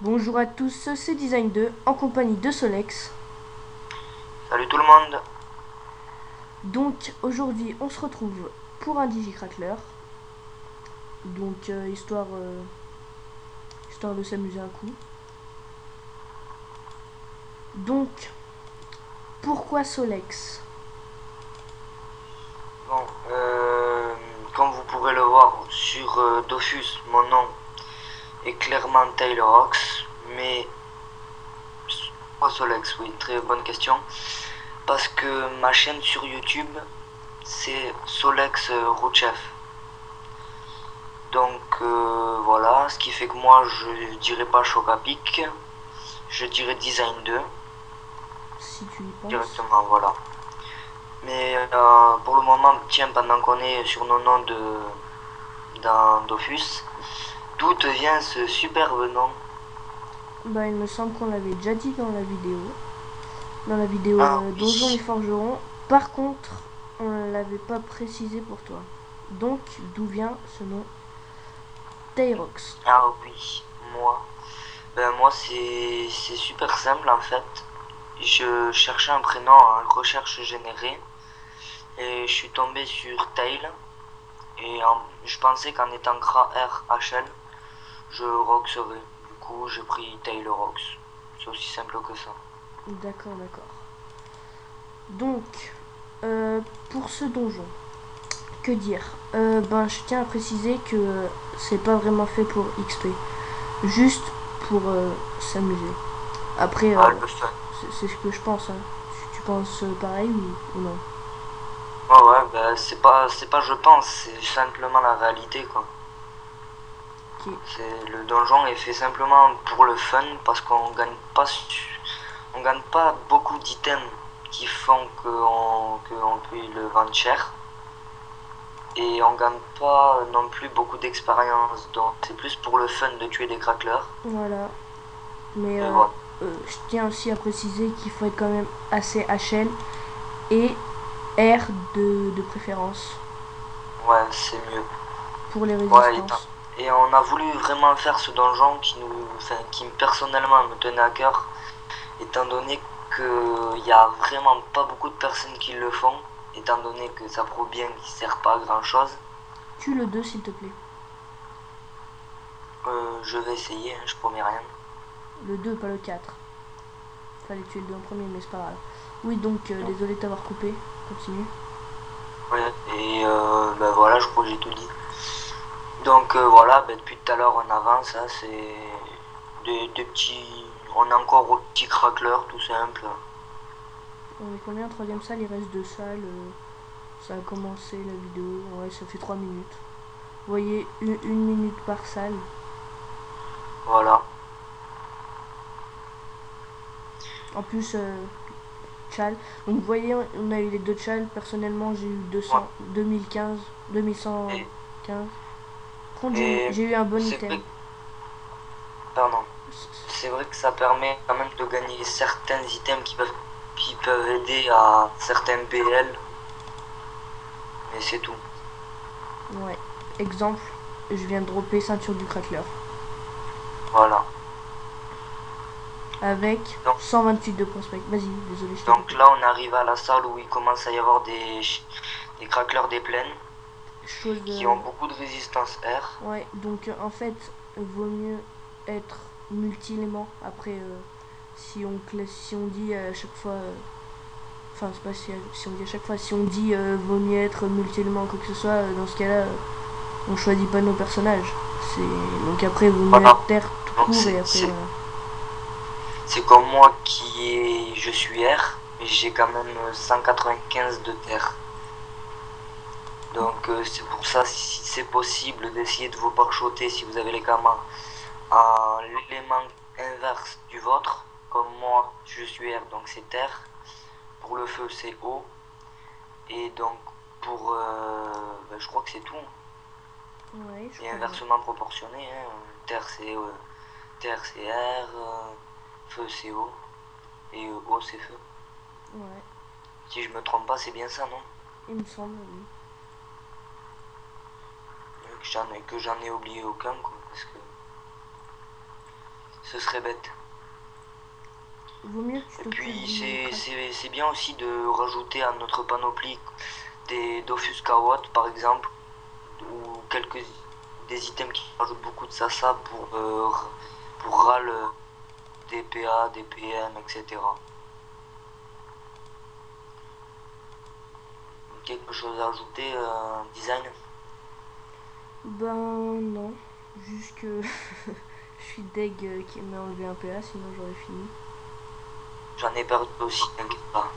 Bonjour à tous, c'est Design 2 en compagnie de Solex. Salut tout le monde. Donc aujourd'hui on se retrouve pour un DigiCrackler. Donc histoire de s'amuser un coup. Donc pourquoi Solex? Bon, comme vous pourrez le voir sur Dofus, mon nom est clairement Taylorox, mais pourquoi Solex? Oui, très bonne question. Parce que ma chaîne sur YouTube, c'est Solex Routchef. Donc voilà, ce qui fait que moi je dirais pas Chocapic, je dirais Design 2 Si tu y penses. directement, voilà. Mais pour le moment, tiens, pendant qu'on est sur nos noms dans Dofus, d'où te vient ce superbe nom? Bah il me semble qu'on l'avait déjà dit dans la vidéo. Dans la vidéo Ah Donjons et oui. Forgerons. Par contre, on l'avait pas précisé pour toi. Donc d'où vient ce nom Tyrox? Ah oui, moi. Ben moi c'est super simple en fait. Je cherchais un prénom en recherche générée et je suis tombé sur Tail et je pensais qu'en étant gras RHL, je roxerais. Du coup j'ai pris Tail Rox. C'est aussi simple que ça. D'accord, d'accord. Donc pour ce donjon, que dire? Ben, je tiens à préciser que c'est pas vraiment fait pour XP, juste pour s'amuser. Après, Ah le fun. c'est ce que je pense. Hein. Tu penses pareil ou non? Ouais ouais, ben c'est pas je pense, c'est simplement la réalité quoi. Ok. C'est le donjon est fait simplement pour le fun parce qu'on gagne pas beaucoup d'items qui font qu'on peut le vendre cher et on gagne pas non plus beaucoup d'expérience, donc c'est plus pour le fun de tuer des cracklers. Voilà. Mais Et voilà. je tiens aussi à préciser qu'il faut être quand même assez HL et R de préférence Ouais, c'est mieux. pour les Ouais, résistances. et on a voulu vraiment faire ce donjon enfin, qui personnellement me tenait à cœur, étant donné qu'il n'y a vraiment pas beaucoup de personnes qui le font, étant donné que ça prouve bien qu'il ne sert pas à grand chose. Tue le 2 s'il te plaît. Je vais essayer, hein, je promets rien. Le 2 pas le 4. Fallait tuer le 2 en premier, mais c'est pas grave. Oui, donc désolé de t'avoir coupé. Continue. Ouais, et ben voilà, je crois que j'ai tout dit. Donc voilà, ben depuis tout à l'heure on avance, hein, c'est des petits. On est encore au petit craqueleur, tout simple. On est combien? Troisième salle, il reste deux salles. Ça a commencé la vidéo. Ouais, ça fait 3 minutes. Vous voyez, une minute par salle. Voilà. En plus, Chal. Donc vous voyez, on a eu les deux Chal. Personnellement, j'ai eu Ouais. 200, 2015, Et, 2115. Par contre, et j'ai eu un bon c'est item. vrai, pardon, c'est vrai que ça permet quand même de gagner certains items qui peuvent aider à certains BL, mais c'est tout. Ouais. Exemple, je viens de dropper ceinture du crackler. Voilà. Avec Donc, 128 de prospect. Vas-y, désolé, je t'ai donc coupé. là on arrive à la salle où il commence à y avoir des craqueleurs des plaines Chose. qui ont beaucoup de résistance R. Ouais, donc en fait, vaut mieux être multi-éléments. Après, si on dit à chaque fois. Enfin, c'est pas si on dit à chaque fois. Si on dit vaut mieux être multi-éléments, quoi que ce soit, dans ce cas-là, on choisit pas nos personnages. Donc après, vaut mieux Voilà. être terre tout Donc court c'est et après, c'est voilà. c'est comme moi je suis R, mais j'ai quand même 195 de terre. Donc c'est pour ça si c'est possible d'essayer de vous pare-choter si vous avez les kamas à l'élément inverse du vôtre. Comme moi je suis R donc c'est terre. Pour le feu c'est eau. Et donc pour ben, je crois que c'est tout. Ouais, je Et crois bien. inversement proportionné. Hein. Terre c'est R, feu c'est eau. Et eau c'est feu. Ouais, Si je me trompe pas c'est bien ça non? il me semble, oui. Que j'en ai oublié aucun quoi, parce que ce serait bête. Vaut mieux que tu Et t'occupes puis du craft. c'est bien aussi de rajouter à notre panoplie des Dofus Kawat par exemple, ou des items qui rajoutent beaucoup de sasa pour RAL, DPA, DPM, etc. Quelque chose à ajouter, design? Ben non, juste que je suis deg qui m'ait enlevé un PA, sinon j'aurais fini. J'en ai perdu aussi, t'inquiète pas.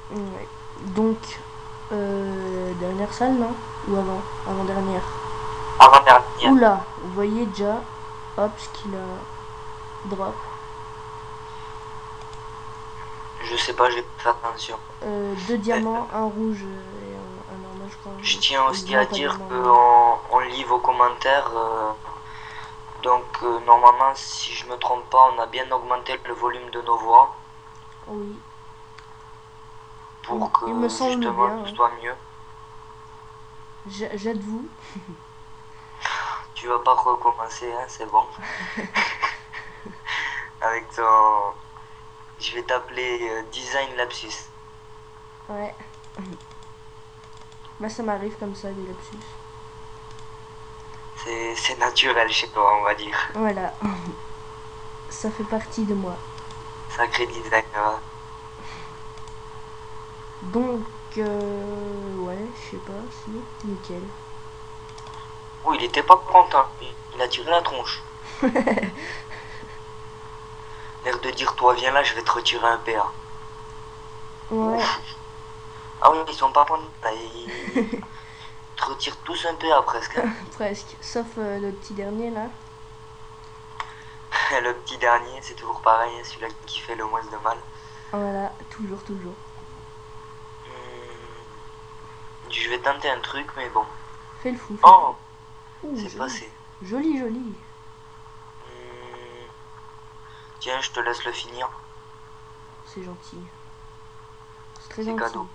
Ouais. Donc, dernière salle, non? Ou avant? Avant-dernière. Avant-dernière. Oula, vous voyez déjà, hop, ce qu'il a drop. Je sais pas, j'ai pas fait attention. 2 diamants, un rouge et un normal, je crois. Je tiens aussi à Non, pas dire diamant, qu'on lit vos commentaires. Donc normalement, si je me trompe pas, on a bien augmenté le volume de nos voix oui, pour il me que semble justement bien. tout soit mieux. J'avoue. Tu vas pas recommencer, hein, c'est bon. Avec ton... Je vais t'appeler Design Lapsus. Ouais. Bah ça m'arrive comme ça, des lapsus. C'est naturel chez toi, on va dire. Voilà. Ça fait partie de moi. Sacré designer. Hein. Donc, ouais, je sais pas, si, nickel. Oh, il était pas content. Il a tiré la tronche. L'air de dire, toi viens là, je vais te retirer un PA. Ouais. Ouf. Ah oui, ils sont pas contents. Ils te retirent tous un PA presque. Hein. Presque. Sauf le petit dernier là. Le petit dernier, c'est toujours pareil, hein, celui-là qui fait le moins de mal. Voilà, toujours, toujours. Je vais tenter un truc, mais bon. Fais le fou. Oh, Ouh, c'est joli. passé. Joli, joli. Tiens, je te laisse le finir. C'est gentil. C'est très C'est gentil. cadeau.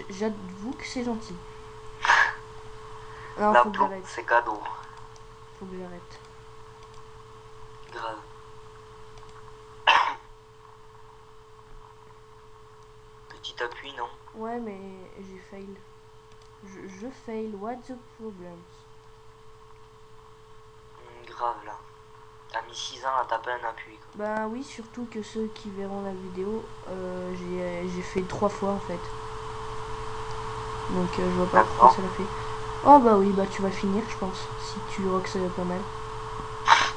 J'avoue que c'est gentil. Non, La faut que peau, j'arrête. c'est cadeau. Faut que j'arrête. Grave. Petit appui, non? Ouais, mais j'ai fail. Je fail. What the problem? Grave là. T'as mis 6 ans à taper un appui. Quoi. Bah oui, surtout que ceux qui verront la vidéo, j'ai fait 3 fois en fait. Donc je vois pas pourquoi ça l'a fait. Oh bah oui, bah tu vas finir je pense, si tu rocks pas mal.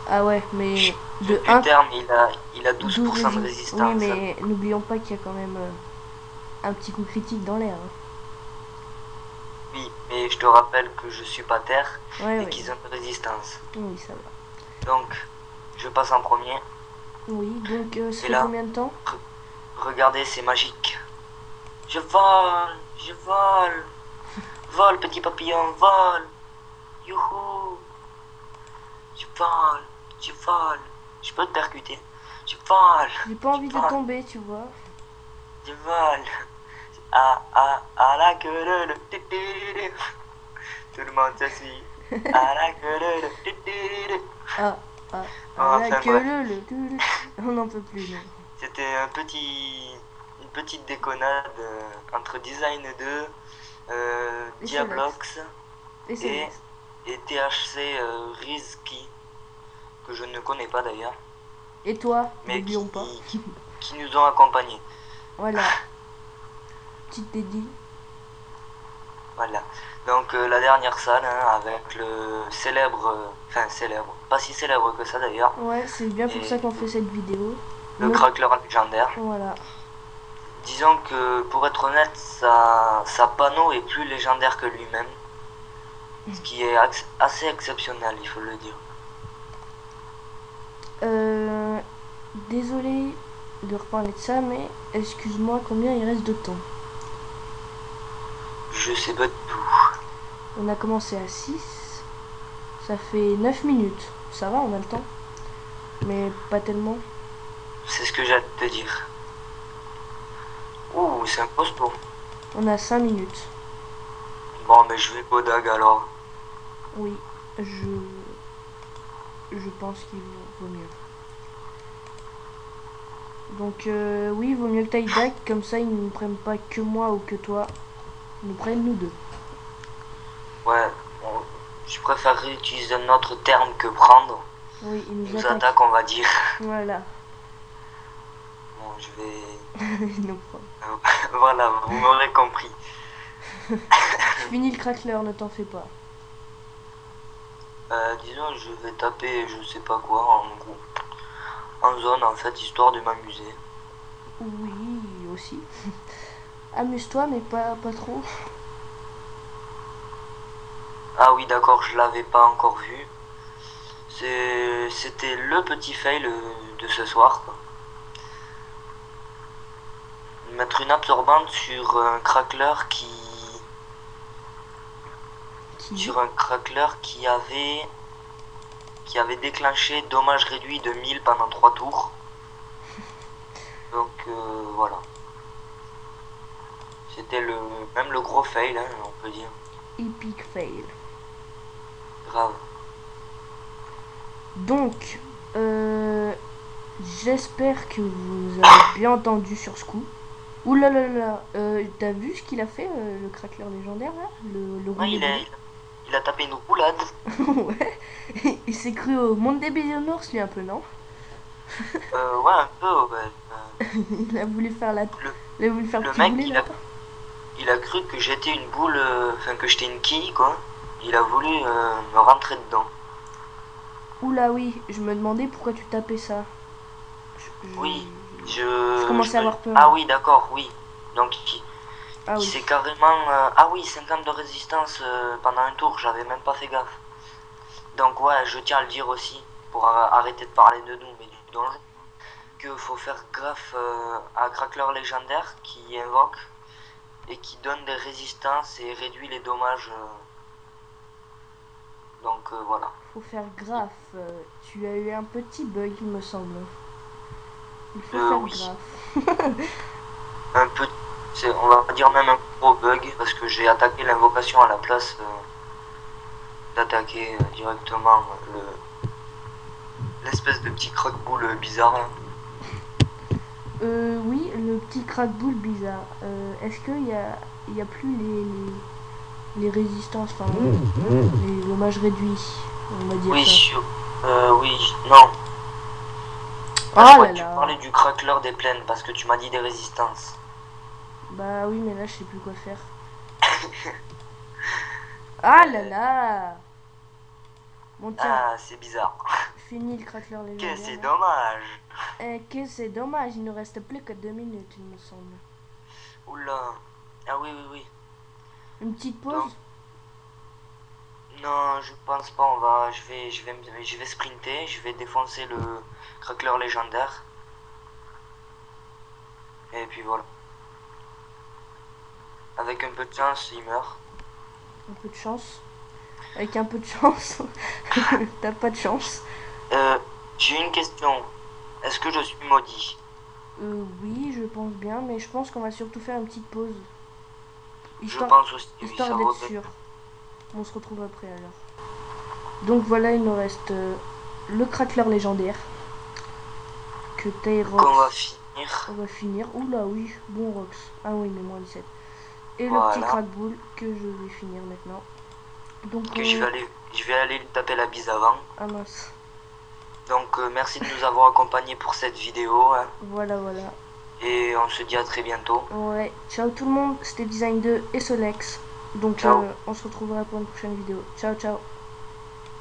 Ah ouais, mais de 1 terme, il a 12% de résistance. Oui, mais n'oublions pas qu'il y a quand même un petit coup critique dans l'air. Hein. Oui, mais je te rappelle que je suis pas terre et qu'ils ont de résistance. Oui, ça va. Donc, je passe en premier. Oui, donc c'est combien de temps? Regardez, c'est magique. Je vole, je vole. Vole, petit papillon, vole. Youhou. Je vole, je vole. Je peux te percuter. Je vole. J'ai pas envie de tomber, tu vois. Je vole. À la queue de... Tout le monde se suit. À la queue de... À la queue on n'en peut plus, non. C'était une petite déconnade entre Design 2, Diablox et THC Rizky, que je ne connais pas d'ailleurs. Et toi, mais n'oublions pas. Qui nous ont accompagnés. Voilà. Petite dédie. Voilà. Donc la dernière salle hein, avec le célèbre, enfin célèbre, pas si célèbre que ça d'ailleurs. Ouais, c'est bien pour ça qu'on fait cette vidéo. Le craqueleur légendaire. Voilà. Disons que pour être honnête, sa panneau est plus légendaire que lui-même. Ce qui est assez exceptionnel, il faut le dire. Désolé de reparler de ça, mais excuse-moi, combien il reste de temps? Je sais pas du tout. On a commencé à 6. Ça fait 9 minutes. Ça va, on a le temps. Mais pas tellement. C'est ce que j'ai à te dire. Ouh, c'est un costaud. On a 5 minutes. Bon, mais je vais Bodag alors. Oui, je pense qu'il vaut mieux. Donc oui, il vaut mieux que t'ailles Dak, comme ça ils ne prennent pas que moi ou que toi. Ils nous prennent nous deux. Ouais, je préférerais utiliser un autre terme que prendre. Oui, ils Ils nous nous attaquent. attaquent, on va dire. Voilà. Bon, je vais... Ils nous prennent. Voilà, vous m'aurez compris. Fini le crackler, ne t'en fais pas. Disons, je vais taper, je sais pas quoi, en gros. En zone, en fait, histoire de m'amuser. Oui, aussi. Amuse-toi, mais pas trop. Ah oui, d'accord, je l'avais pas encore vu. C'était le petit fail de ce soir, quoi. Mettre une absorbante sur un crackler sur un crackler qui avait déclenché dommage réduit de 1000 pendant 3 tours. Donc voilà. C'était même le gros fail, hein, on peut dire. Epic fail. Grave. Donc, j'espère que vous avez bien entendu sur ce coup. Ouh là là là, t'as vu ce qu'il a fait, le crackler légendaire là, le Ouais, rouillé bleu. il a tapé une roulade. Ouais, il s'est cru au monde des bisounours lui un peu, non? Ouais, un peu. Ouais. Il a voulu faire Le, il a voulu faire le le petit mec, boulet là. il a cru que j'étais une boule, enfin que j'étais une quille, quoi. Il a voulu me rentrer dedans. Ouh là oui, je me demandais pourquoi tu tapais ça. Oui, Je commençais à avoir peur. Ah oui, d'accord, oui. Donc, Ah il oui. s'est carrément... Ah oui, 50 de résistance pendant un tour, j'avais même pas fait gaffe. Donc ouais, je tiens à le dire aussi, pour arrêter de parler de nous, mais du donjon, qu'il faut faire gaffe à Crackler légendaire qui invoque et qui donne des résistances et réduit les dommages. Donc voilà. Faut faire gaffe. Tu as eu un petit bug, il me semble. Il faut faire Oui, gaffe. un peu, on va dire même un gros bug, parce que j'ai attaqué l'invocation à la place d'attaquer directement l'espèce de petit croque-boule bizarre. Là. Oui, le petit crack-boule bizarre. Est-ce qu'il y a plus les résistances, enfin les dommages réduits, on va dire Oui, ça. oui, non. Oh Je crois là que tu là. parlais du crackler des plaines, parce que tu m'as dit des résistances. Bah oui, mais là je sais plus quoi faire. Ah là là. Bon tiens, Ah, c'est bizarre. fini le crackler légendaire. Que c'est là. dommage. Que c'est dommage, il ne reste plus que 2 minutes, il me semble. Oula. Ah oui, oui, oui. Une petite pause. Donc, non, je pense pas. Je vais sprinter. Je vais défoncer le crackler légendaire. Et puis voilà. Avec un peu de chance, il meurt. Un peu de chance. Avec un peu de chance. T'as pas de chance. J'ai une question. Est-ce que je suis maudit? Oui, je pense bien, mais je pense qu'on va surtout faire une petite pause. Je pense aussi, oui, Histoire ça d'être vaut. sûr. On se retrouve après alors. Donc voilà, il nous reste le crackler légendaire. Que Tyrox. Qu'on va finir. On va finir. Oula, oui, bon Rox. Ah oui, mais moins 17. Et Voilà. le petit crackboule que je vais finir maintenant. Donc, Que je vais aller lui taper la bise avant. Ah mince. Donc merci de nous avoir accompagnés pour cette vidéo. Hein. Voilà, voilà. Et on se dit à très bientôt. Ouais, ciao tout le monde. C'était Design 2 et Solex. Donc on se retrouvera pour une prochaine vidéo. Ciao, ciao.